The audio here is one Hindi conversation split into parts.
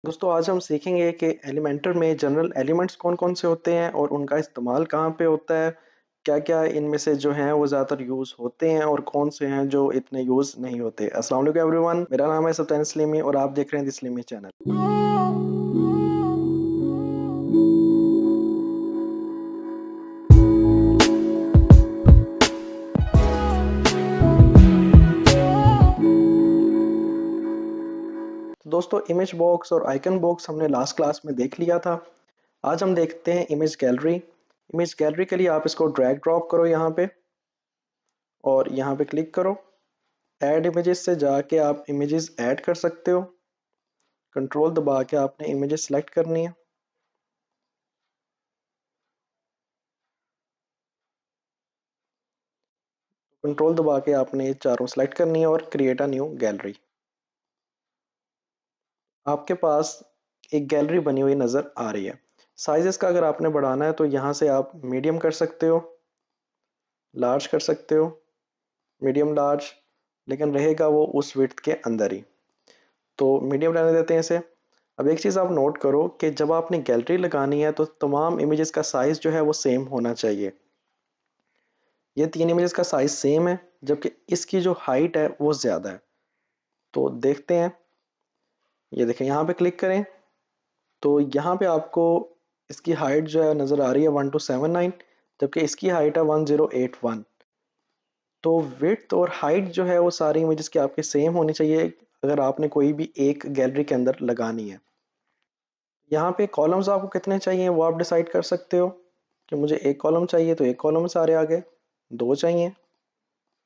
दोस्तों आज हम सीखेंगे कि एलिमेंटर में जनरल एलिमेंट्स कौन-कौन से होते हैं और उनका इस्तेमाल कहाँ पे होता है। क्या-क्या इनमें से जो हैं वो ज़्यादातर यूज़ होते हैं और कौन से हैं जो इतने यूज़ नहीं होते। अस्सलाम वालेकुम एवरीवन, मेरा नाम है सुल्तान इस्लामी और आप देख रहे हैं द इस्लामी चैनल। तो दोस्तों इमेज बॉक्स और आइकन बॉक्स हमने लास्ट क्लास में देख लिया था। आज हम देखते हैं इमेज गैलरी। इमेज गैलरी के लिए आप इसको ड्रैग ड्रॉप करो यहाँ पे और यहाँ पे क्लिक करो। ऐड इमेजेस से जाके आप इमेजेस ऐड कर सकते हो। कंट्रोल दबा के आपने इमेजेस सेलेक्ट करनी है। कंट्रोल दबा के आपने ये चारों सेलेक्ट करनी है और क्रिएट अ न्यू गैलरी। आपके पास एक गैलरी बनी हुई नज़र आ रही है। साइज इसका अगर आपने बढ़ाना है तो यहाँ से आप मीडियम कर सकते हो, लार्ज कर सकते हो, मीडियम लार्ज, लेकिन रहेगा वो उस विड्थ के अंदर ही। तो मीडियम रहने देते हैं इसे। अब एक चीज़ आप नोट करो कि जब आपने गैलरी लगानी है तो तमाम इमेजेस का साइज़ जो है वो सेम होना चाहिए। ये तीन इमेजेस का साइज़ सेम है जबकि इसकी जो हाइट है वो ज़्यादा है। तो देखते हैं, ये देखें यहाँ पे क्लिक करें तो यहाँ पे आपको इसकी हाइट जो है नज़र आ रही है 1279, जबकि इसकी हाइट है 1081। तो विड्थ और हाइट जो है वो सारी इमेजेस की आपके सेम होनी चाहिए अगर आपने कोई भी एक गैलरी के अंदर लगानी है। यहाँ पे कॉलम्स आपको कितने चाहिए वो आप डिसाइड कर सकते हो कि मुझे एक कॉलम चाहिए तो एक कॉलम सारे आ गए, दो चाहिए,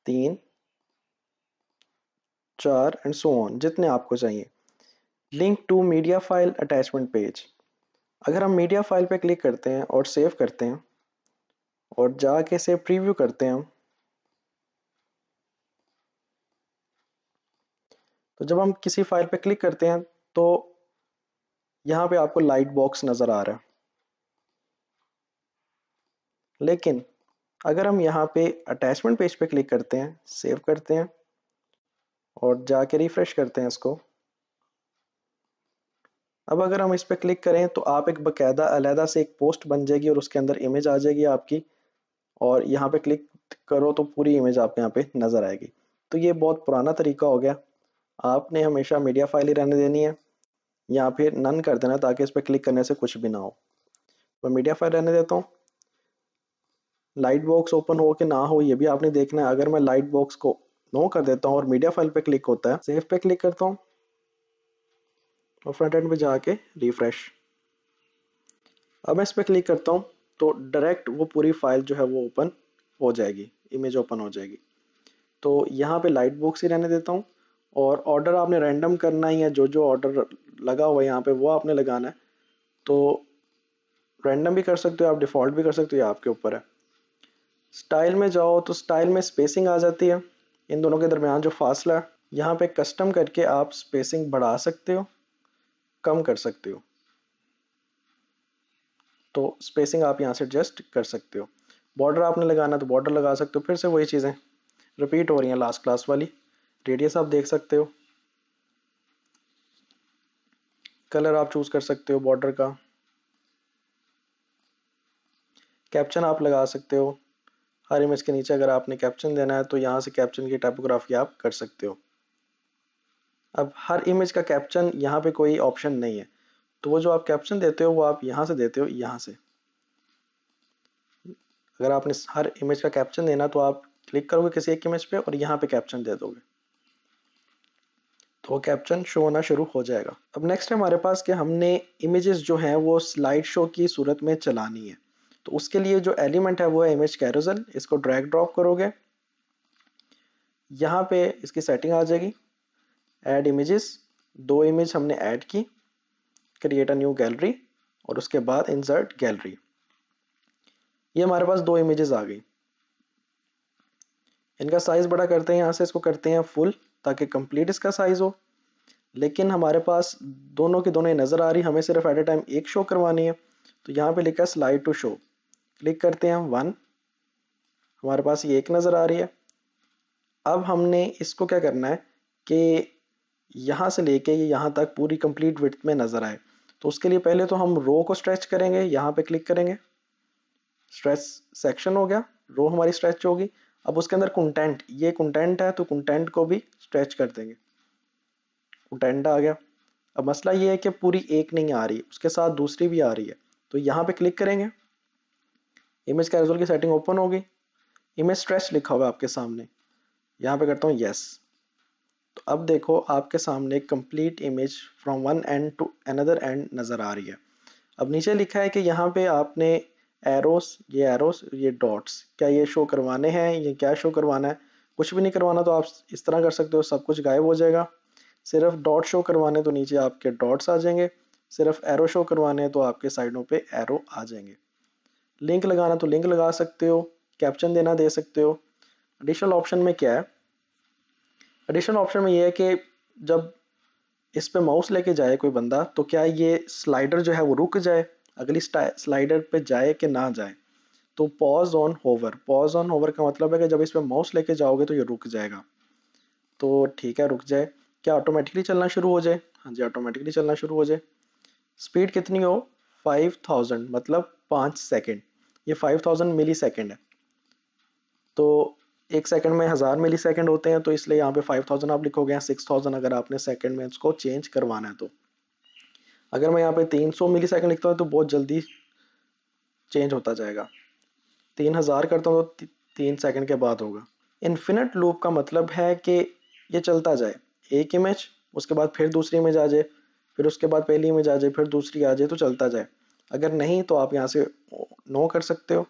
तीन, चार एंड सो ऑन, जितने आपको चाहिए। Link to media file attachment page. अगर हम मीडिया फाइल पे क्लिक करते हैं और सेव करते हैं और जाके इसे प्रीव्यू करते हैं, तो जब हम किसी फाइल पे क्लिक करते हैं तो यहाँ पे आपको लाइट बॉक्स नज़र आ रहा है। लेकिन अगर हम यहाँ पे अटैचमेंट पेज पे क्लिक करते हैं, सेव करते हैं और जाके रिफ्रेश करते हैं इसको, अब अगर हम इस पे क्लिक करें तो आप एक बाकायदा अलहदा से एक पोस्ट बन जाएगी और उसके अंदर इमेज आ जाएगी आपकी, और यहाँ पे क्लिक करो तो पूरी इमेज आपको यहाँ पे नज़र आएगी। तो ये बहुत पुराना तरीका हो गया। आपने हमेशा मीडिया फाइल ही रहने देनी है या फिर नन कर देना ताकि इस पर क्लिक करने से कुछ भी ना हो। मैं मीडिया फाइल रहने देता हूँ। लाइट बॉक्स ओपन हो कि ना हो ये भी आपने देखना है। अगर मैं लाइट बॉक्स को नो कर देता हूँ और मीडिया फाइल पे क्लिक होता है, सेव पे क्लिक करता हूँ और फ्रंट एंड पे जाके रिफ्रेश। अब मैं इस पे क्लिक करता हूँ तो डायरेक्ट वो पूरी फाइल जो है वो ओपन हो जाएगी, इमेज ओपन हो जाएगी। तो यहाँ पे लाइट बॉक्स ही रहने देता हूँ और ऑर्डर आपने रैंडम करना ही है, जो जो ऑर्डर लगा हुआ है यहाँ पे वो आपने लगाना है। तो रैंडम भी कर सकते हो आप, डिफ़ॉल्ट भी कर सकते हो, ये आपके ऊपर है। स्टाइल में जाओ तो स्टाइल में स्पेसिंग आ जाती है, इन दोनों के दरमियान जो फासला है। यहाँ पे कस्टम करके आप स्पेसिंग बढ़ा सकते हो, कम कर सकते हो। तो स्पेसिंग आप यहाँ से एडजस्ट कर सकते हो। बॉर्डर आपने लगाना तो बॉर्डर लगा सकते हो। फिर से वही चीज़ें रिपीट हो रही हैं लास्ट क्लास वाली। रेडियस आप देख सकते हो, कलर आप चूज़ कर सकते हो बॉर्डर का, कैप्शन आप लगा सकते हो। हर इमेज के नीचे अगर आपने कैप्शन देना है तो यहाँ से कैप्शन की टाइपोग्राफी आप कर सकते हो। अब हर इमेज का कैप्शन यहाँ पे कोई ऑप्शन नहीं है, तो वो जो आप कैप्शन देते हो वो आप यहाँ से देते हो, यहाँ से। अगर आपने हर इमेज का कैप्शन देना तो आप क्लिक करोगे किसी एक इमेज पे और यहाँ पे कैप्शन दे दोगे तो कैप्शन शो होना शुरू हो जाएगा। अब नेक्स्ट है हमारे पास कि हमने इमेजेस जो हैं वो स्लाइड शो की सूरत में चलानी है। तो उसके लिए जो एलिमेंट है वो है इमेज कैरोसल। इसको ड्रैग ड्रॉप करोगे, यहाँ पे इसकी सेटिंग आ जाएगी, ऐड इमेजेस। दो इमेज हमने ऐड की, क्रिएट अ न्यू गैलरी और उसके बाद इंसर्ट गैलरी। ये हमारे पास दो इमेजेस आ गई। इनका साइज बड़ा करते हैं, यहाँ से इसको करते हैं फुल ताकि कंप्लीट इसका साइज हो। लेकिन हमारे पास दोनों की दोनों नज़र आ रही, हमें सिर्फ एट ए टाइम एक शो करवानी है। तो यहाँ पे लिखा है स्लाइड टू शो, क्लिक करते हैं 1, हमारे पास ये एक नज़र आ रही है। अब हमने इसको क्या करना है कि यहाँ से लेके ये यहाँ तक पूरी कंप्लीट विड्थ में नजर आए। तो उसके लिए पहले तो हम रो को स्ट्रेच करेंगे, यहाँ पे क्लिक करेंगे, स्ट्रेच सेक्शन हो गया, रो हमारी स्ट्रेच होगी। अब उसके अंदर कंटेंट, ये कंटेंट है तो कंटेंट को भी स्ट्रेच कर देंगे, कंटेंट आ गया। अब मसला ये है कि पूरी एक नहीं आ रही, उसके साथ दूसरी भी आ रही है। तो यहाँ पे क्लिक करेंगे, इमेज कैजुअल की सेटिंग ओपन होगी, इमेज स्ट्रेच लिखा हुआ है आपके सामने, यहाँ पे करता हूँ यस। तो अब देखो आपके सामने complete image from one end to another end नज़र आ रही है। अब नीचे लिखा है कि यहाँ पे आपने एरोस ये डॉट्स क्या ये शो करवाने हैं, ये क्या शो करवाना है। कुछ भी नहीं करवाना तो आप इस तरह कर सकते हो, सब कुछ गायब हो जाएगा। सिर्फ डॉट शो करवाने तो नीचे आपके डॉट्स आ जाएंगे, सिर्फ एरो शो करवाने तो आपके साइडों पे एरो आ जाएंगे। लिंक लगाना तो लिंक लगा सकते हो, कैप्शन देना दे सकते हो। एडिशनल ऑप्शन में क्या है, एडिशनल ऑप्शन में ये है कि जब इस पे माउस लेके जाए कोई बंदा तो क्या ये स्लाइडर जो है वो रुक जाए, अगली स्लाइडर पे जाए कि ना जाए। तो pause on hover, pause on hover का मतलब है कि जब इस पे माउस लेके जाओगे तो ये रुक जाएगा। तो ठीक है, रुक जाए। क्या ऑटोमेटिकली चलना शुरू हो जाए? हाँ जी, ऑटोमेटिकली चलना शुरू हो जाए। स्पीड कितनी हो? 5000, मतलब 5 सेकेंड। ये 5000 मिली सेकेंड है, तो एक सेकंड में 1000 मिली सेकंड होते हैं, तो इसलिए यहाँ पे 5000 आप लिखोगे, 6000 अगर आपने सेकंड में इसको चेंज करवाना है तो। अगर मैं यहाँ पे 300 मिली सेकंड लिखता हूँ तो बहुत जल्दी चेंज होता जाएगा। 3000 करता हूँ तो 3 सेकंड के बाद होगा। इन्फिनिट लूप का मतलब है कि ये चलता जाए, एक इमेज उसके बाद फिर दूसरी इमेज आ जाए, फिर उसके बाद पहली इमेज आ जाए, फिर दूसरी आ जाए, तो चलता जाए। अगर नहीं तो आप यहाँ से नो कर सकते हो।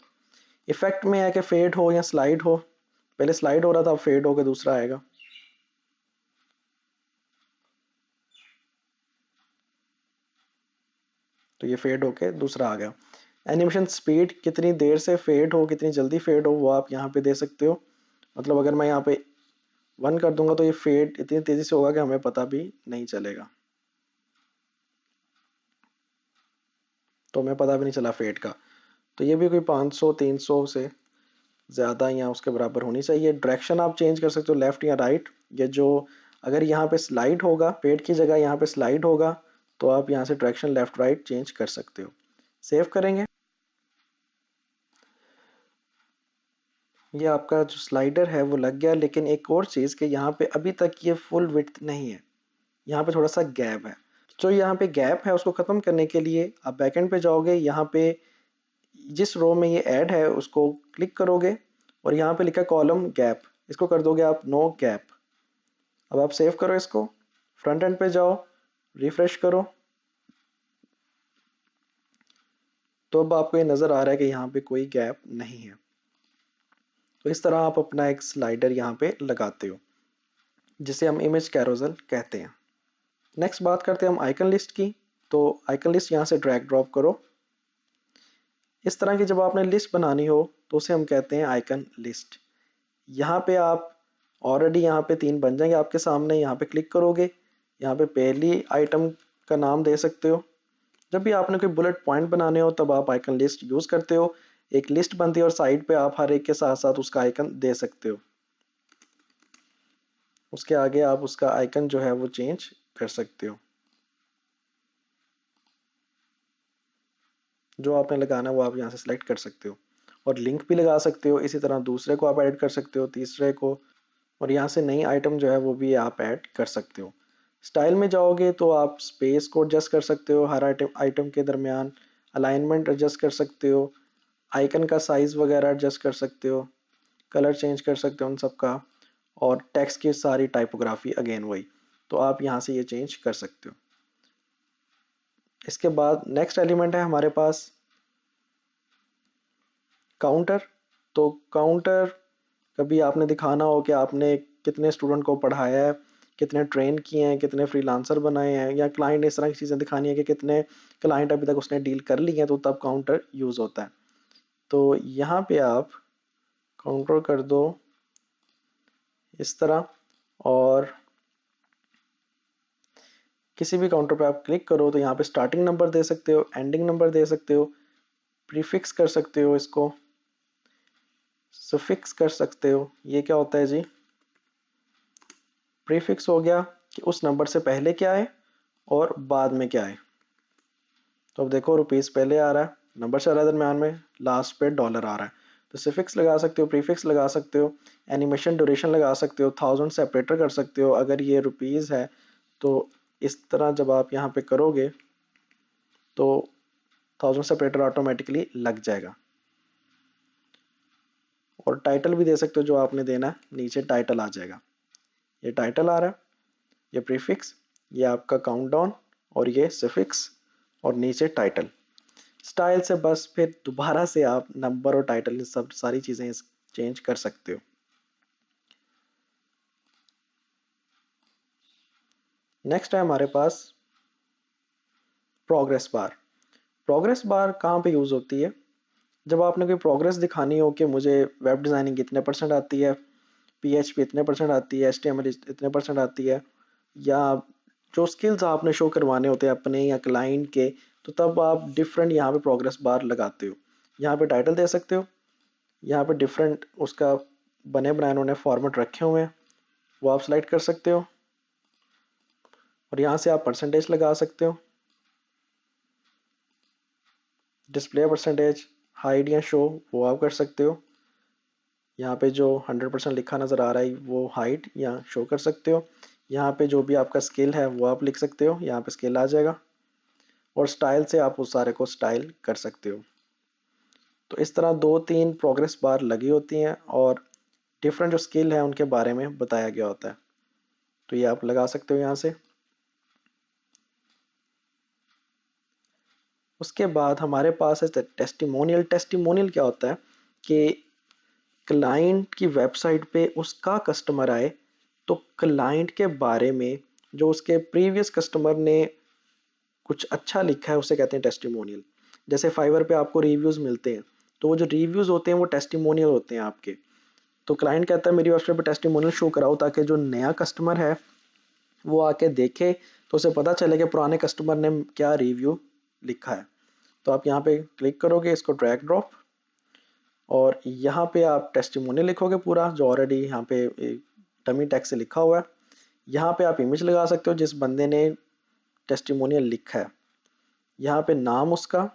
इफेक्ट में है कि फेड हो या स्लाइड हो, पहले स्लाइड हो रहा था, अब फेड होकर दूसरा आएगा। तो ये फेड होके दूसरा आ गया। एनिमेशन स्पीड, कितनी देर से फेड हो, कितनी जल्दी फेड हो, वो आप यहाँ पे दे सकते हो। मतलब अगर मैं यहाँ पे 1 कर दूंगा तो ये फेड इतनी तेजी से होगा कि हमें पता भी नहीं चलेगा, तो हमें पता भी नहीं चला फेड का। तो ये भी कोई 500 300 से ज़्यादा या उसके बराबर होनी चाहिए। डायरेक्शन आप चेंज कर सकते हो, लेफ्ट या राइट। ये जो अगर यहाँ पे स्लाइड होगा, फेड की जगह यहाँ पे स्लाइड होगा, तो आप यहाँ से डायरेक्शन लेफ्ट राइट चेंज कर सकते हो। सेव करेंगे, ये आपका जो स्लाइडर है वो लग गया। लेकिन एक और चीज़ कि यहाँ पे अभी तक ये फुल विड्थ नहीं है, यहाँ पे थोड़ा सा गैप है। जो यहाँ पे गैप है उसको ख़त्म करने के लिए आप बैकएंड पे जाओगे, यहाँ पे जिस रो में ये ऐड है उसको क्लिक करोगे और यहाँ पे लिखा कॉलम गैप, इसको कर दोगे आप नो गैप। अब आप सेव करो इसको, फ्रंट एंड पे जाओ, रिफ्रेश करो, तो अब आपको ये नज़र आ रहा है कि यहाँ पे कोई गैप नहीं है। तो इस तरह आप अपना एक स्लाइडर यहाँ पे लगाते हो, जिसे हम इमेज कैरोसल कहते हैं। नेक्स्ट बात करते हैं हम आइकन लिस्ट की। तो आइकन लिस्ट यहाँ से ड्रैग ड्रॉप करो। इस तरह की जब आपने लिस्ट बनानी हो तो उसे हम कहते हैं आइकन लिस्ट। यहाँ पे आप ऑलरेडी यहाँ पे 3 बन जाएंगे आपके सामने, यहाँ पे क्लिक करोगे, यहाँ पे पहली आइटम का नाम दे सकते हो। जब भी आपने कोई बुलेट पॉइंट बनाने हो तब आप आइकन लिस्ट यूज़ करते हो। एक लिस्ट बनती है और साइड पे आप हर एक के साथ साथ उसका आइकन दे सकते हो। उसके आगे आप उसका आइकन जो है वो चेंज कर सकते हो, जो आपने लगाना है वो आप यहाँ से सिलेक्ट कर सकते हो। और लिंक भी लगा सकते हो, इसी तरह दूसरे को आप ऐड कर सकते हो, तीसरे को, और यहाँ से नई आइटम जो है वो भी आप ऐड कर सकते हो। स्टाइल में जाओगे तो आप स्पेस को एडजस्ट कर सकते हो, हर आइटम आइटम के दरमियान अलाइनमेंट एडजस्ट कर सकते हो, आइकन का साइज वगैरह एडजस्ट कर सकते हो, कलर चेंज कर सकते हो उन सब का, और टेक्स्ट की सारी टाइपोग्राफी अगेन वही। तो आप यहाँ से ये चेंज कर सकते हो। इसके बाद नेक्स्ट एलिमेंट है हमारे पास काउंटर। तो काउंटर, कभी आपने दिखाना हो कि आपने कितने स्टूडेंट को पढ़ाया है, कितने ट्रेन किए हैं, कितने फ्रीलांसर बनाए हैं, या क्लाइंट ने इस तरह की चीज़ें दिखानी है कि कितने क्लाइंट अभी तक उसने डील कर ली हैं, तो तब काउंटर यूज़ होता है। तो यहाँ पे आप काउंटर कर दो इस तरह, और किसी भी काउंटर पे आप क्लिक करो तो यहाँ पे स्टार्टिंग नंबर दे सकते हो, एंडिंग नंबर दे सकते हो, प्रीफिक्स कर सकते हो, इसको सफिक्स कर सकते हो। ये क्या होता है जी? प्रीफिक्स हो गया कि उस नंबर से पहले क्या है और बाद में क्या है। तो अब देखो रुपीज़ पहले आ रहा है, नंबर चल रहा है दरम्यान में, लास्ट पे डॉलर आ रहा है। तो सिफिक्स लगा सकते हो, प्रीफिक्स लगा सकते हो, एनिमेशन ड्यूरेशन लगा सकते हो, 1000 सेपरेटर कर सकते हो। अगर ये रुपीज़ है तो इस तरह जब आप यहाँ पे करोगे तो 1000 सेपरेटर ऑटोमेटिकली लग जाएगा। और टाइटल भी दे सकते हो जो आपने देना है, नीचे टाइटल आ जाएगा। ये टाइटल आ रहा है, ये प्रीफिक्स, ये आपका काउंटडाउन, और ये सफिक्स, और नीचे टाइटल। स्टाइल से बस फिर दोबारा से आप नंबर और टाइटल सब सारी चीज़ें चेंज कर सकते हो। नेक्स्ट है हमारे पास प्रोग्रेस बार। प्रोग्रेस बार कहाँ पे यूज़ होती है? जब आपने कोई प्रोग्रेस दिखानी हो कि मुझे वेब डिज़ाइनिंग इतने परसेंट आती है, पीएचपी इतने परसेंट आती है, एचटीएमएल इतने परसेंट आती है, या जो स्किल्स आपने शो करवाने होते हैं अपने या क्लाइंट के, तो तब आप डिफरेंट यहाँ पे प्रोग्रेस बार लगाते हो। यहाँ पे टाइटल दे सकते हो, यहाँ पे डिफरेंट उसका बने बनाए उन्होंने फॉर्मेट रखे हुए हैं, वो आप सेलेक्ट कर सकते हो, और यहाँ से आप परसेंटेज लगा सकते हो, डिस्प्ले परसेंटेज, हाइड या शो वो आप कर सकते हो। यहाँ पे जो 100% लिखा नज़र आ रहा है वो हाइड या शो कर सकते हो। यहाँ पे जो भी आपका स्किल है वो आप लिख सकते हो, यहाँ पे स्किल आ जाएगा, और स्टाइल से आप उस सारे को स्टाइल कर सकते हो। तो इस तरह 2-3 प्रोग्रेस बार लगी होती हैं और डिफरेंट जो स्किल है उनके बारे में बताया गया होता है। तो ये आप लगा सकते हो यहाँ से। उसके बाद हमारे पास है टेस्टिमोनियल। टेस्टिमोनियल क्या होता है कि क्लाइंट की वेबसाइट पे उसका कस्टमर आए तो क्लाइंट के बारे में जो उसके प्रीवियस कस्टमर ने कुछ अच्छा लिखा है उसे कहते हैं टेस्टिमोनियल। जैसे फाइवर पे आपको रिव्यूज़ मिलते हैं, तो वो जो रिव्यूज़ होते हैं वो टेस्टिमोनियल होते हैं आपके। तो क्लाइंट कहता है मेरी वेबसाइट पे टेस्टिमोनियल शो कराओ, ताकि जो नया कस्टमर है वो आके देखे तो उसे पता चले कि पुराने कस्टमर ने क्या रिव्यू लिखा है। तो आप यहाँ पे क्लिक करोगे, इसको ड्रैग ड्रॉप, और यहाँ पे आप टेस्टिमोनियल लिखोगे पूरा जो ऑलरेडी यहाँ पे डमी टेक्स्ट से लिखा हुआ है। यहाँ पे आप इमेज लगा सकते हो जिस बंदे ने टेस्टिमोनियल लिखा है, यहाँ पे नाम उसका,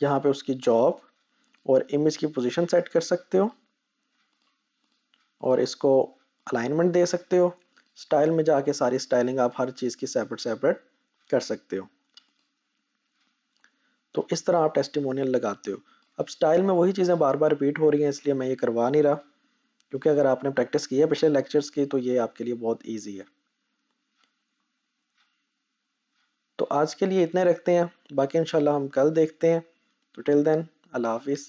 यहाँ पे उसकी जॉब, और इमेज की पोजीशन सेट कर सकते हो, और इसको अलाइनमेंट दे सकते हो। स्टाइल में जाके सारी स्टाइलिंग आप हर चीज़ की सेपरेट सेपरेट कर सकते हो। तो इस तरह आप टेस्टिमोनियल लगाते हो। अब स्टाइल में वही चीज़ें बार बार रिपीट हो रही हैं इसलिए मैं ये करवा नहीं रहा, क्योंकि अगर आपने प्रैक्टिस की है पिछले लेक्चर्स की तो ये आपके लिए बहुत ईजी है। तो आज के लिए इतने रखते हैं, बाकी इंशाल्लाह हम कल देखते हैं। तो टिल देन, अल्लाह हाफिज़।